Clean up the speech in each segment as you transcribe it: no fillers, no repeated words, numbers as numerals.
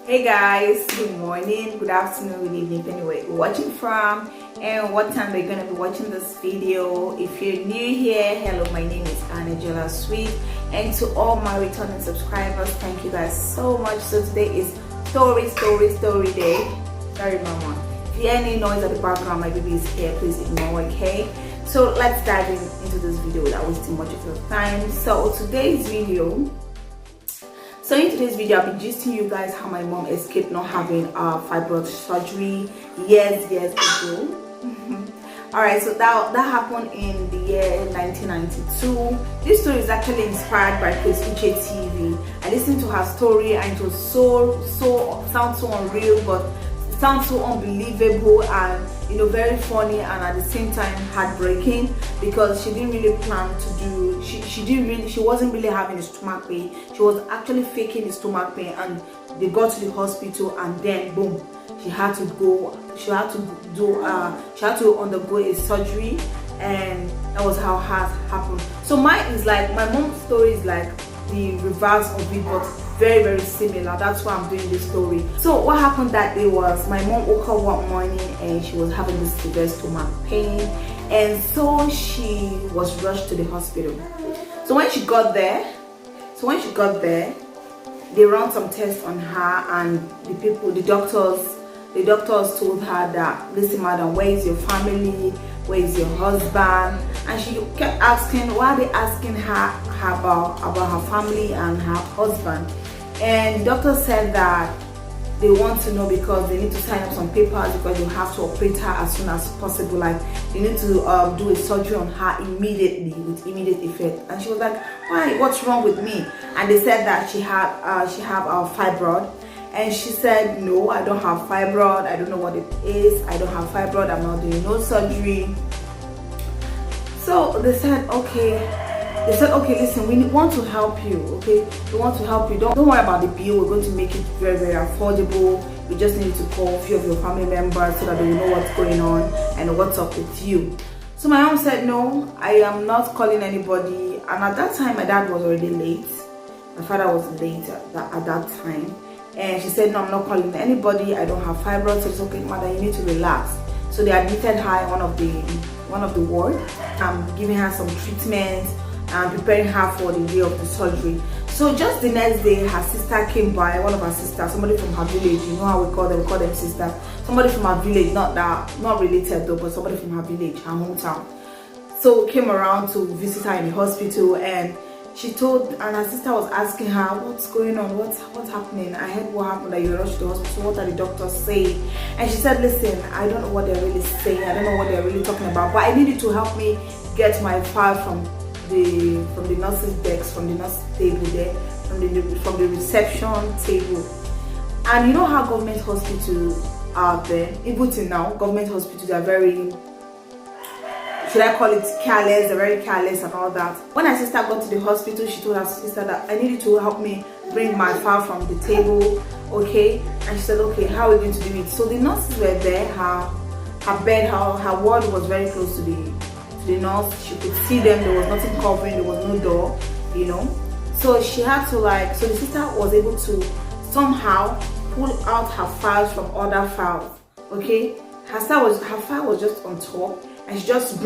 Hey guys, good morning, good afternoon, good evening, depending where you're watching from and what time you're gonna be watching this video. If you're new here, hello, my name is Angela Sweet, and to all my returning subscribers, thank you guys so much. So today is story day. Sorry mama, if you hear any noise at the background, my baby is here, please ignore, okay? So let's dive into this video without wasting much of your time. So in today's video, I'll be gisting you guys how my mom escaped not having fibroid surgery years ago. Alright, so that happened in the year 1992. This story is actually inspired by Praise Uche TV. I listened to her story and it was sounds so unreal, but it sounds so unbelievable and very funny, and at the same time heartbreaking, because she didn't really plan to do, she wasn't really having a stomach pain. She was actually faking a stomach pain, and they got to the hospital and then boom, she had to undergo a surgery, and that was how hard happened. So mine is like, my mom's story is like the reverse of it, but very similar. That's why I'm doing this story. So what happened that day was, my mom woke up one morning and she was having this severe stomach pain, and so she was rushed to the hospital. So when she got there, they ran some tests on her, and the doctors told her that, listen madam, where is your family, where is your husband? And she kept asking, why are they asking her about her family and her husband? And the doctor said that they want to know because they need to sign up some papers, because they have to operate her as soon as possible. Like, they need to do a surgery on her immediately, with immediate effect. And she was like, why, what's wrong with me? And they said that she have fibroid. And she said, no, I don't have fibroid, I don't know what it is, I don't have fibroid, I'm not doing no surgery. So they said, okay, listen, we want to help you, okay? We want to help you. Don't worry about the bill. We're going to make it very affordable. We just need to call a few of your family members so that they will know what's going on and what's up with you. So my mom said, no, I am not calling anybody. And at that time, my dad was already late. My father was late at that time. And she said, no, I'm not calling anybody. I don't have fibroids. So it's okay, mother, you need to relax. So they admitted her in one of the ward. I'm giving her some treatments and preparing her for the day of the surgery. So just the next day, her sister came by, one of her sisters, somebody from her village. You know how we call them sisters. Somebody from her village, not related though, but somebody from her village, her hometown. So came around to visit her in the hospital, and her sister was asking her, what's going on, what's happening? I heard what happened, that you rushed to the hospital, what are the doctors saying? And she said, listen, I don't know what they're really saying, I don't know what they're really talking about, but I need you to help me get my file from the nurse's desk, from the nurse table there, from the reception table. And you know how government hospitals are there, even till now, government hospitals are very, should I call it careless? They're very careless and all that. When her sister got to the hospital, she told her sister that I needed to help me bring my file from the table, okay? And she said, okay, how are we going to do it? So the nurses were there, her bed, her ward was very close to the nurse. She could see them, there was nothing covering, there was no door, So she had to so the sister was able to somehow pull out her files from other files, okay? Her file was just on top, and she just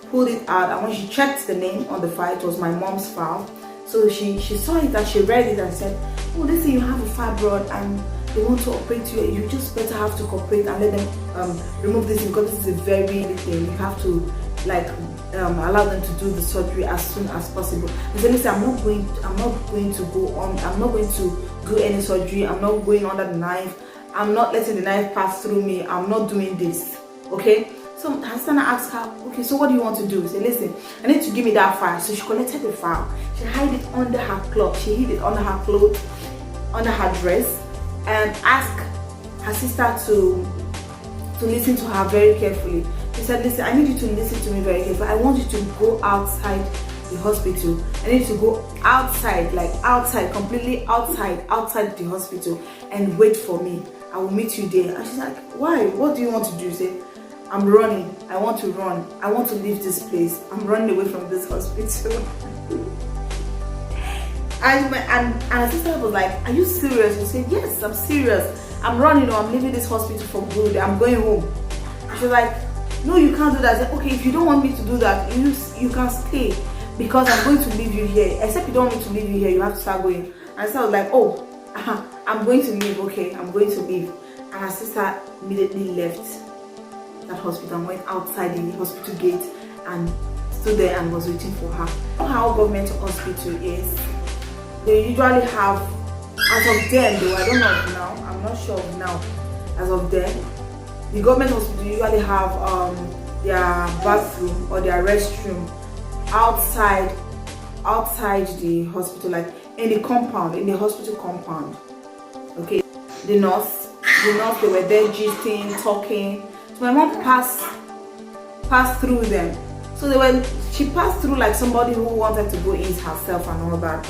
pulled it out, and when she checked the name on the file, it was my mom's file. So she saw it and she read it and said, oh, they say you have a fibroid and they want to operate you. You just better have to cooperate and let them remove this, because this is a very big thing. You have to allow them to do the surgery as soon as possible. They said, listen, I'm not going to do any surgery. I'm not going under the knife. I'm not letting the knife pass through me. I'm not doing this, okay? So her sister asked her, okay, so what do you want to do? She said, listen, I need to give me that file. So she collected the file. She hid it under her cloth. She hid it under her clothes, under her dress, and asked her sister to listen to her very carefully. She said, listen, I need you to listen to me very carefully. I want you to go outside the hospital. I need you to go outside, completely outside the hospital, and wait for me. I will meet you there. And she's like, why? What do you want to do? She said, I'm running. I want to run. I want to leave this place. I'm running away from this hospital. And her sister was like, are you serious? She said, yes, I'm serious. I'm running, I'm leaving this hospital for good. I'm going home. She was like, no, you can't do that. I said, okay, if you don't want me to do that, you can stay, because I'm going to leave you here. Except you don't want me to leave you here, you have to start going. And so I was like, oh, I'm going to leave. Okay, I'm going to leave. And her sister immediately left that hospital and went outside the hospital gate and stood there and was waiting for her. How government hospital is, they usually have, as of then though, I don't know of now, I'm not sure of now, as of then, the government hospital usually have their bathroom or their restroom outside the hospital, like in the compound, in the hospital compound. Okay, the nurse, they were there gisting, talking. So my mom passed through them. So she passed through like somebody who wanted to go in herself and all that.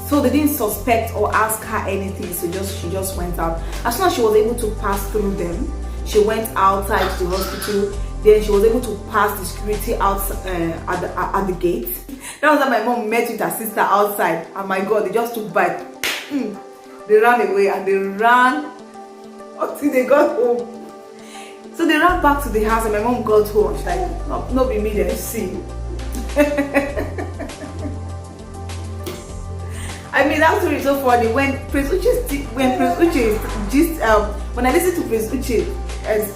So they didn't suspect or ask her anything. So she just went out. As soon as she was able to pass through them, she went outside the hospital. Then she was able to pass the security outside at the gate. That was how my mom met with her sister outside. And my God, they just took back. They ran away and they ran until they got home. So they ran back to the house and my mom got home. She's like, no be me then see. I mean, that story is so funny. When Praise Uche, when I listened to Praise Uche and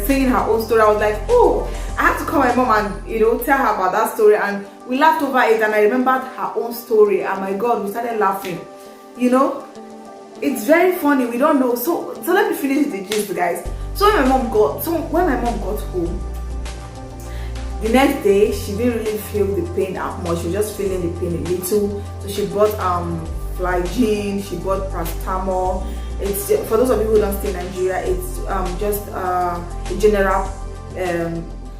saying her own story, I was like, oh, I have to call my mom and tell her about that story. And we laughed over it, and I remembered her own story. And my God, we started laughing. It's very funny. We don't know. So let me finish the gist, guys. So when my mom got home, the next day she didn't really feel the pain that much. She was just feeling the pain a little. So she bought Flagyl, she bought paracetamol. It's, for those of you who don't stay in Nigeria, it's just a general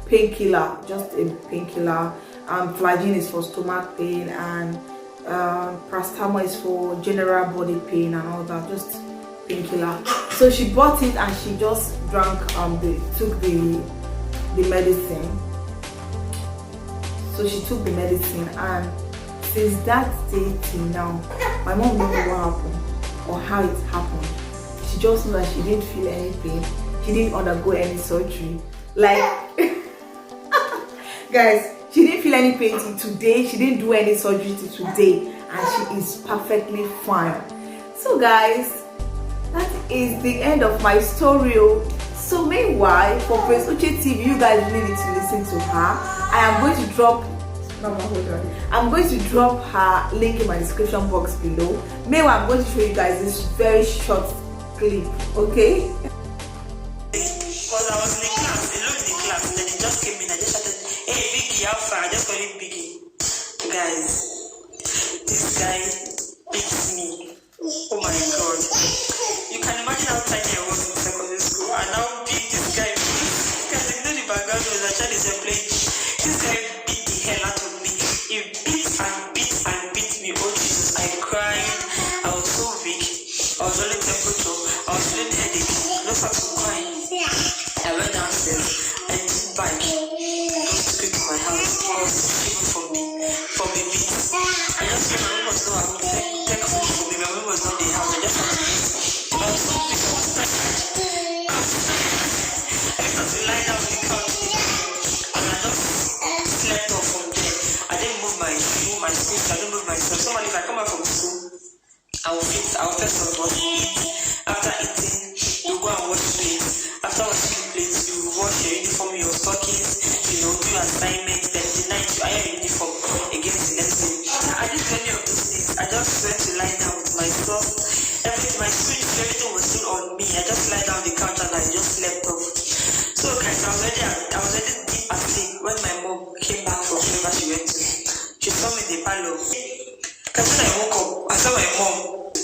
painkiller, just a painkiller. Flagyl is for stomach pain, and paracetamol is for general body pain and all that, just painkiller. So she bought it and she just drank took the medicine. So she took the medicine, and since that day till now, my mom didn't know what happened or how it happened. She just knew that she didn't feel any pain. She didn't undergo any surgery. Like, guys, she didn't feel any pain till today. She didn't do any surgery till today, and she is perfectly fine. So guys, that is the end of my story. So meanwhile, for Praise Uche TV, you guys really need to listen to her. I am going to drop her link in my description box below. Meanwhile, I'm going to show you guys this very short clip, okay? Because I was in the class, they looked in the class, and then they just came in and just started, hey Vicky, how far? I just called him Vicky. Guys, this guy beats me. Oh my God. You can imagine how tiny I was in secondary school and how big this guy is. Because if you know the background was actually a play. This guy beat the hell out of me. He beat me. Oh Jesus, I cried. I was so weak. I was only temperature. I was feeling headache. No fact to cry. I went downstairs. I took back. Those took it to my house. I was even from the beat. I just feel my mom was not take food for me. My mom was not in the house. I just had to eat. I was so weak. I was tired. I just had to lie down on the couch. And I just slept off from there. I didn't move my shoe, my skin. I didn't move myself. Somebody, if I come back from school, I will first of all eat. After eating, you go and wash plates. After washing plates, you wash your uniform, your stockings, do your assignments. Then the night you iron your uniform against the next day. I didn't do any of those things. I just went to lie down with myself. My switch, everything was still on me. I just lie down on the couch and I just slept off. So guys, I was already deep asleep when my mom came back from wherever she went to. She saw me in the parlor. Because when I woke up, I saw my mom.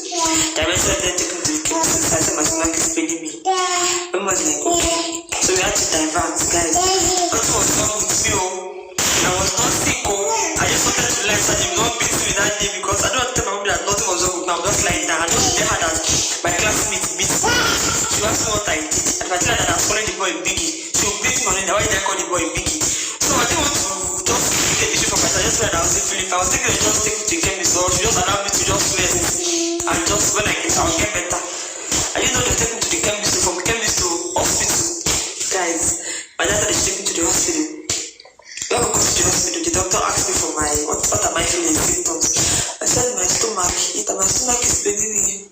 Directed then taken to the chemist. I said my stomach is paining me. My mom was like, okay. So we had to divert, guys. Nothing was wrong with me. I was not sick. I just wanted to lie so I did not beat me that day because I don't want to tell my mom that nothing was wrong with me. I'm just lying down. I just tell her that my classmate beat me. She asked me what I did. And if I tell her that I was calling the boy Biggie, she will beat me on it. Why did I call the boy Biggie? So I didn't want to just get the issue from myself. I just said I was feeling. I was thinking I just take it to the chemist or she just just allow me to just rest. And just when I get better. I didn't know they take me to the chemist, from chemist to hospital. Guys, my dad is taking me to the hospital. When we go to the hospital, the doctor asked me for what am I feeling symptoms. I said my stomach is paining me,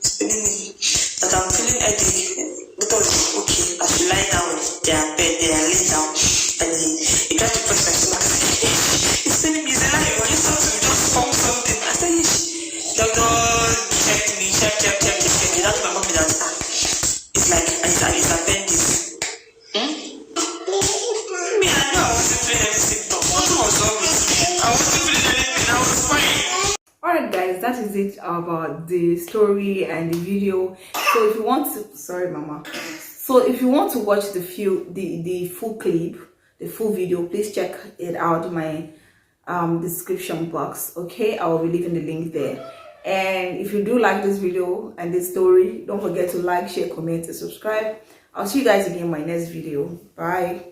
that I'm feeling headache. The doctor was okay, I should lie down on their bed, they are laid down, and he tried to press my stomach. He's telling me, he's lying, I just have to just form something. I said, doctor checked me, check. That's my mom that it's like it's appendix. Me, I know I wasn't feeling any symptom. What was wrong with me? I wasn't feeling anything, I was fine. Alright guys, that is it about the story and the video. So if you want to, sorry mama. So if you want to watch the full clip, the full video, please check it out in my description box. Okay, I will be leaving the link there. And if you do like this video and this story, don't forget to like, share, comment, and subscribe. I'll see you guys again in my next video. Bye.